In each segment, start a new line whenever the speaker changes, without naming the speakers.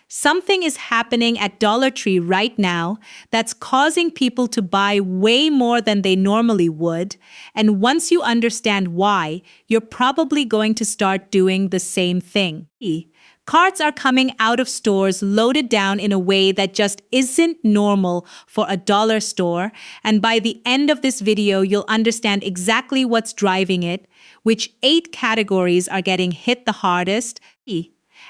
Something is happening at Dollar Tree right now that's causing people to buy way more than they normally would. And once you understand why, you're probably going to start doing the same thing. Carts are coming out of stores loaded down in a way that just isn't normal for a dollar store. And by the end of this video, you'll understand exactly what's driving it, which 8 categories are getting hit the hardest,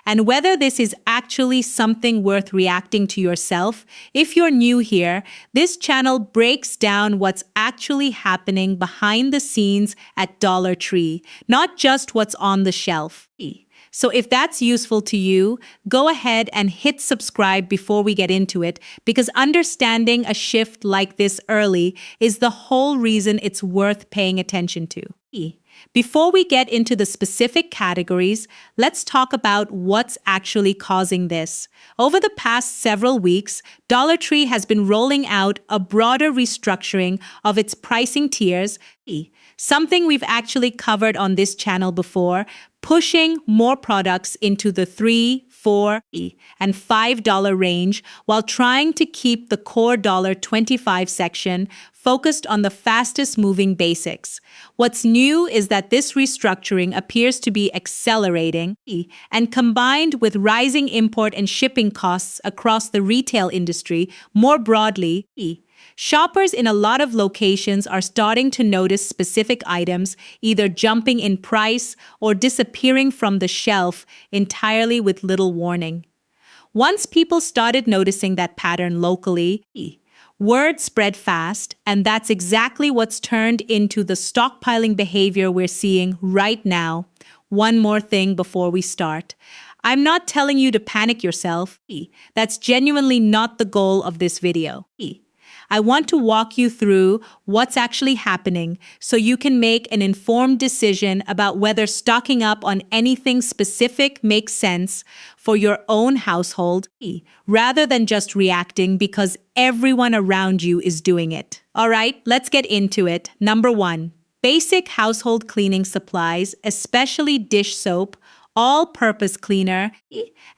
and whether this is actually something worth reacting to yourself. If you're new here, this channel breaks down what's actually happening behind the scenes at Dollar Tree, not just what's on the shelf. So if that's useful to you, go ahead and hit subscribe before we get into it, because understanding a shift like this early is the whole reason it's worth paying attention to. Before we get into the specific categories, let's talk about what's actually causing this. Over the past several weeks, Dollar Tree has been rolling out a broader restructuring of its pricing tiers, something we've actually covered on this channel before, pushing more products into the $3, $4, and $5 range while trying to keep the core $25 section focused on the fastest moving basics. What's new is that this restructuring appears to be accelerating, and combined with rising import and shipping costs across the retail industry more broadly, shoppers in a lot of locations are starting to notice specific items either jumping in price or disappearing from the shelf entirely with little warning. Once people started noticing that pattern locally, word spread fast, and that's exactly what's turned into the stockpiling behavior we're seeing right now. One more thing before we start. I'm not telling you to panic yourself. That's genuinely not the goal of this video. I want to walk you through what's actually happening so you can make an informed decision about whether stocking up on anything specific makes sense for your own household, rather than just reacting because everyone around you is doing it. All right, let's get into it. Number 1, basic household cleaning supplies, especially dish soap, all-purpose cleaner,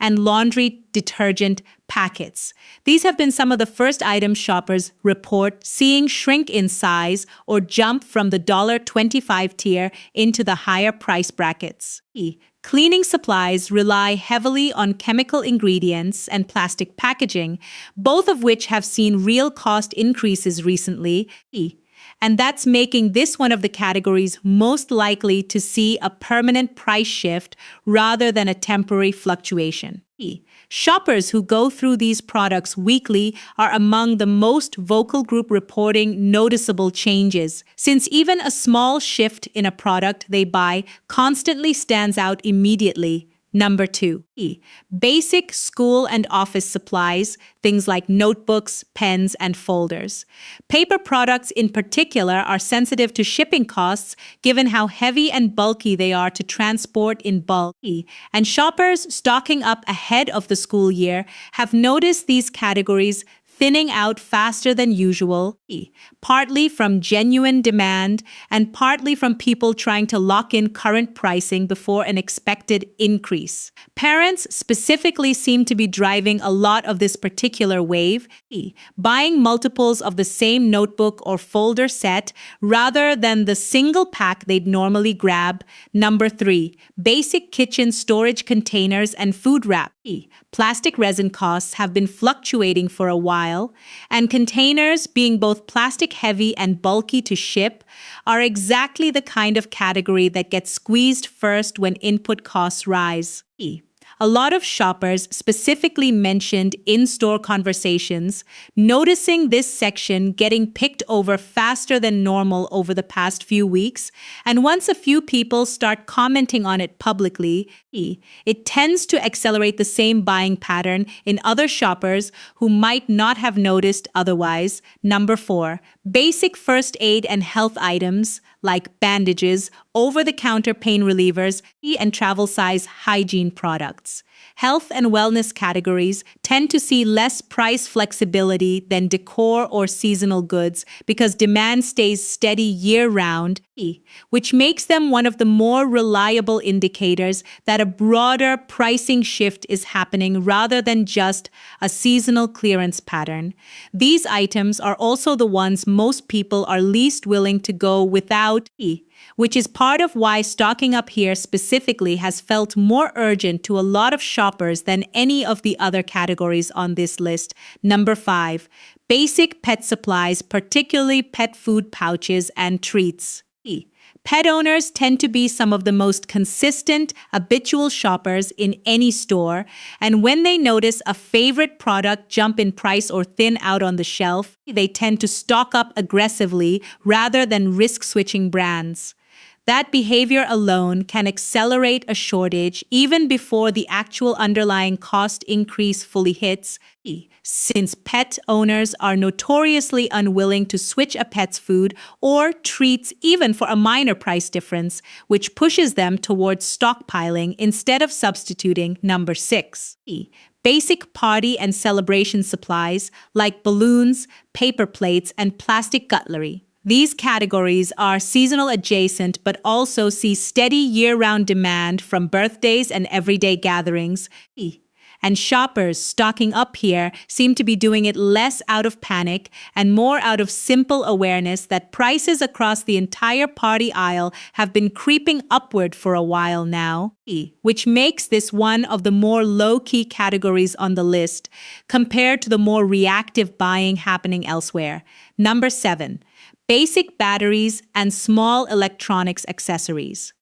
and laundry detergent packets. These have been some of the first items shoppers report seeing shrink in size or jump from the $25 tier into the higher price brackets. Cleaning supplies rely heavily on chemical ingredients and plastic packaging, both of which have seen real cost increases recently, and that's making this one of the categories most likely to see a permanent price shift rather than a temporary fluctuation. Shoppers who go through these products weekly are among the most vocal group reporting noticeable changes, since even a small shift in a product they buy constantly stands out immediately. Number 2, basic school and office supplies, things like notebooks, pens, and folders. Paper products in particular are sensitive to shipping costs given how heavy and bulky they are to transport in bulk, and shoppers stocking up ahead of the school year have noticed these categories thinning out faster than usual, partly from genuine demand and partly from people trying to lock in current pricing before an expected increase. Parents specifically seem to be driving a lot of this particular wave, buying multiples of the same notebook or folder set rather than the single pack they'd normally grab. Number 3, basic kitchen storage containers and food wrap. Plastic resin costs have been fluctuating for a while, and containers, being both plastic heavy and bulky to ship, are exactly the kind of category that gets squeezed first when input costs rise. A lot of shoppers specifically mentioned in-store conversations, noticing this section getting picked over faster than normal over the past few weeks, and once a few people start commenting on it publicly, it tends to accelerate the same buying pattern in other shoppers who might not have noticed otherwise. Number 4, basic first aid and health items like bandages, over-the-counter pain relievers, and travel-size hygiene products. Health and wellness categories tend to see less price flexibility than decor or seasonal goods because demand stays steady year-round, which makes them one of the more reliable indicators that a broader pricing shift is happening rather than just a seasonal clearance pattern. These items are also the ones most people are least willing to go without, which is part of why stocking up here specifically has felt more urgent to a lot of shoppers than any of the other categories on this list. Number 5, basic pet supplies, particularly pet food pouches and treats. Pet owners tend to be some of the most consistent, habitual shoppers in any store, and when they notice a favorite product jump in price or thin out on the shelf, they tend to stock up aggressively rather than risk switching brands. That behavior alone can accelerate a shortage even before the actual underlying cost increase fully hits, since pet owners are notoriously unwilling to switch a pet's food or treats even for a minor price difference, which pushes them towards stockpiling instead of substituting. Number 6. Basic party and celebration supplies like balloons, paper plates, and plastic cutlery. These categories are seasonal adjacent but also see steady year-round demand from birthdays and everyday gatherings. And shoppers stocking up here seem to be doing it less out of panic and more out of simple awareness that prices across the entire party aisle have been creeping upward for a while now, which makes this one of the more low-key categories on the list compared to the more reactive buying happening elsewhere. Number 7. Basic batteries and small electronics accessories.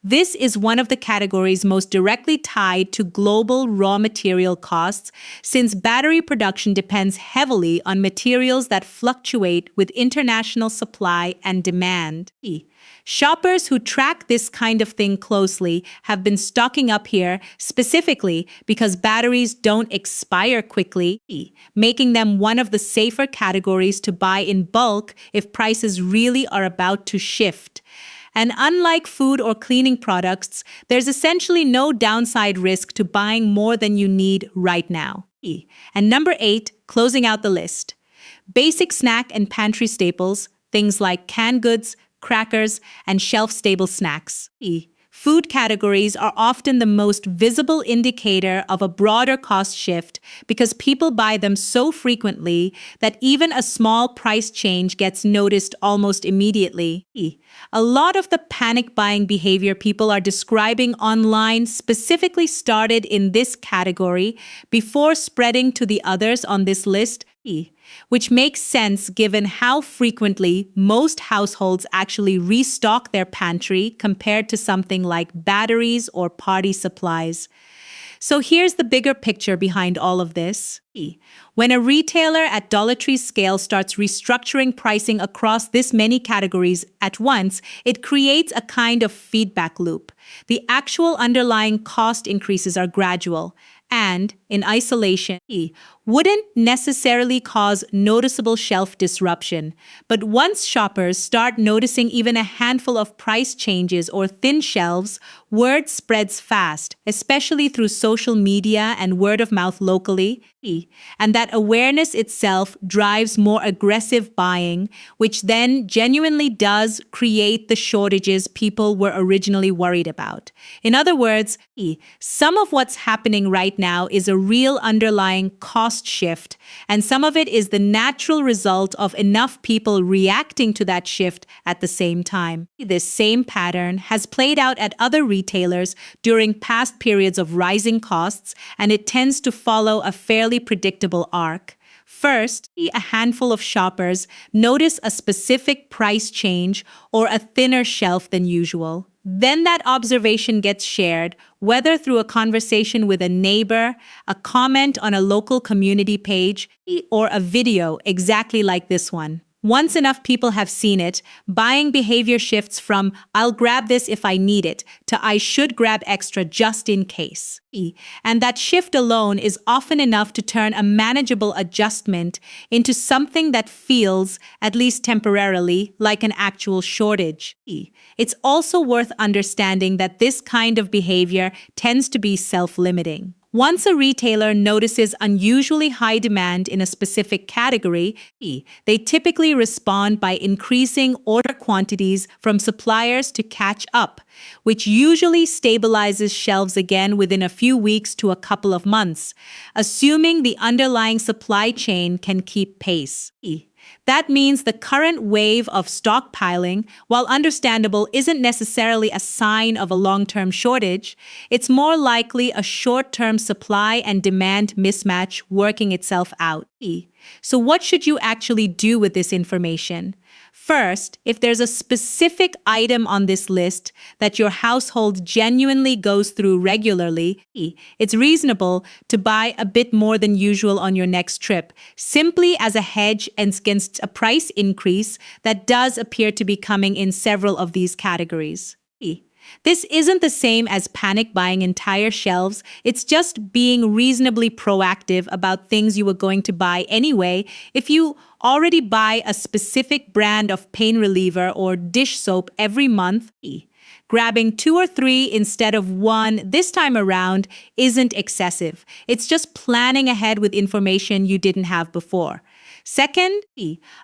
This is one of the categories most directly tied to global raw material costs, since battery production depends heavily on materials that fluctuate with international supply and demand. Shoppers who track this kind of thing closely have been stocking up here specifically because batteries don't expire quickly, making them one of the safer categories to buy in bulk if prices really are about to shift. And unlike food or cleaning products, there's essentially no downside risk to buying more than you need right now. And number 8, closing out the list. Basic snack and pantry staples, things like canned goods, crackers, and shelf-stable snacks. Food categories are often the most visible indicator of a broader cost shift because people buy them so frequently that even a small price change gets noticed almost immediately. A lot of the panic buying behavior people are describing online specifically started in this category before spreading to the others on this list, which makes sense given how frequently most households actually restock their pantry compared to something like batteries or party supplies. So here's the bigger picture behind all of this. When a retailer at Dollar Tree's scale starts restructuring pricing across this many categories at once, it creates a kind of feedback loop. The actual underlying cost increases are gradual and, in isolation, wouldn't necessarily cause noticeable shelf disruption. But once shoppers start noticing even a handful of price changes or thin shelves, word spreads fast, especially through social media and word of mouth locally. And that awareness itself drives more aggressive buying, which then genuinely does create the shortages people were originally worried about. In other words, some of what's happening right now is a real underlying cost shift, and some of it is the natural result of enough people reacting to that shift at the same time. This same pattern has played out at other retailers during past periods of rising costs, and it tends to follow a fairly predictable arc. First, a handful of shoppers notice a specific price change or a thinner shelf than usual. Then that observation gets shared, whether through a conversation with a neighbor, a comment on a local community page, or a video exactly like this one. Once enough people have seen it, buying behavior shifts from "I'll grab this if I need it" to "I should grab extra just in case." And that shift alone is often enough to turn a manageable adjustment into something that feels, at least temporarily, like an actual shortage. It's also worth understanding that this kind of behavior tends to be self-limiting. Once a retailer notices unusually high demand in a specific category, they typically respond by increasing order quantities from suppliers to catch up, which usually stabilizes shelves again within a few weeks to a couple of months, assuming the underlying supply chain can keep pace. That means the current wave of stockpiling, while understandable, isn't necessarily a sign of a long-term shortage. It's more likely a short-term supply and demand mismatch working itself out. So what should you actually do with this information? First, if there's a specific item on this list that your household genuinely goes through regularly, it's reasonable to buy a bit more than usual on your next trip, simply as a hedge against a price increase that does appear to be coming in several of these categories. This isn't the same as panic buying entire shelves. It's just being reasonably proactive about things you were going to buy anyway. If you already buy a specific brand of pain reliever or dish soap every month, grabbing 2 or 3 instead of 1 this time around isn't excessive. It's just planning ahead with information you didn't have before. Second,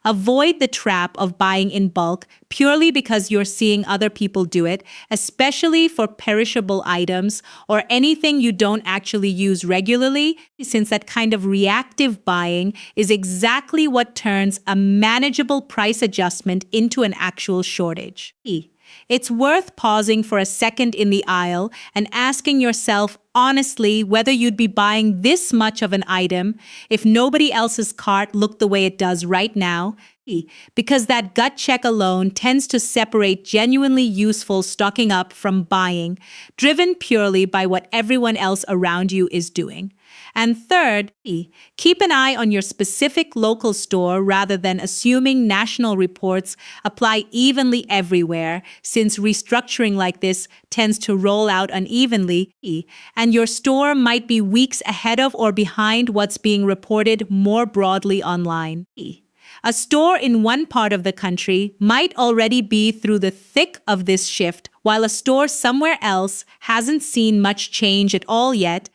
avoid the trap of buying in bulk purely because you're seeing other people do it, especially for perishable items or anything you don't actually use regularly, since that kind of reactive buying is exactly what turns a manageable price adjustment into an actual shortage. It's worth pausing for a second in the aisle and asking yourself honestly whether you'd be buying this much of an item if nobody else's cart looked the way it does right now, because that gut check alone tends to separate genuinely useful stocking up from buying, driven purely by what everyone else around you is doing. And third, keep an eye on your specific local store rather than assuming national reports apply evenly everywhere, since restructuring like this tends to roll out unevenly, and your store might be weeks ahead of or behind what's being reported more broadly online. A store in one part of the country might already be through the thick of this shift, while a store somewhere else hasn't seen much change at all yet.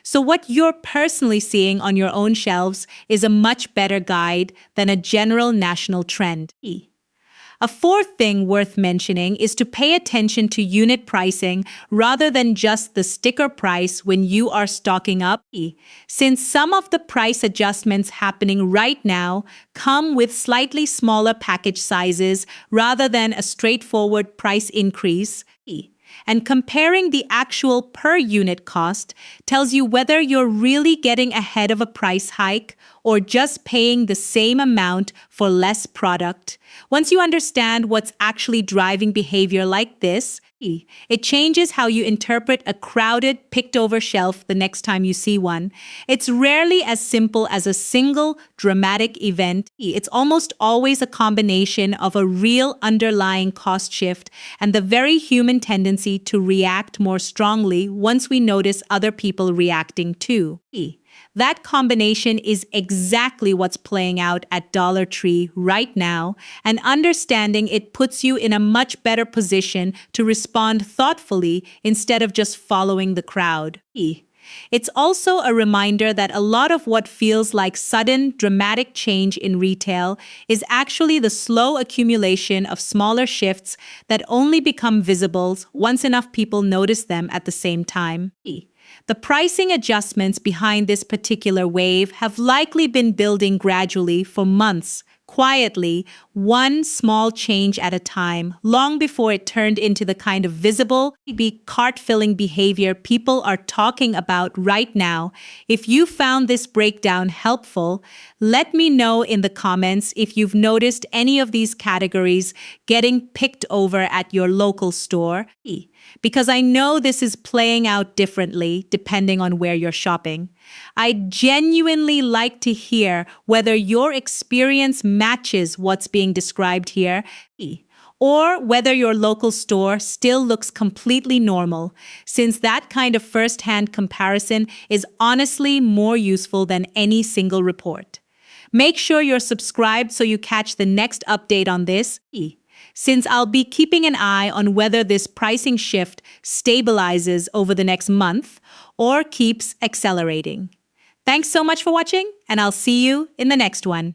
So what you're personally seeing on your own shelves is a much better guide than a general national trend. A fourth thing worth mentioning is to pay attention to unit pricing rather than just the sticker price when you are stocking up, since some of the price adjustments happening right now come with slightly smaller package sizes rather than a straightforward price increase. And comparing the actual per unit cost tells you whether you're really getting ahead of a price hike or just paying the same amount for less product. Once you understand what's actually driving behavior like this, it changes how you interpret a crowded, picked-over shelf the next time you see one. It's rarely as simple as a single dramatic event. It's almost always a combination of a real underlying cost shift and the very human tendency to react more strongly once we notice other people reacting too. That combination is exactly what's playing out at Dollar Tree right now, and understanding it puts you in a much better position to respond thoughtfully instead of just following the crowd. It's also a reminder that a lot of what feels like sudden, dramatic change in retail is actually the slow accumulation of smaller shifts that only become visible once enough people notice them at the same time. The pricing adjustments behind this particular wave have likely been building gradually for months, quietly, one small change at a time, long before it turned into the kind of visible, cart-filling behavior people are talking about right now. If you found this breakdown helpful, let me know in the comments if you've noticed any of these categories getting picked over at your local store, because I know this is playing out differently depending on where you're shopping. I genuinely like to hear whether your experience matches what's being described here, or whether your local store still looks completely normal, since that kind of first-hand comparison is honestly more useful than any single report. Make sure you're subscribed so you catch the next update on this, since I'll be keeping an eye on whether this pricing shift stabilizes over the next month or keeps accelerating. Thanks so much for watching, and I'll see you in the next one.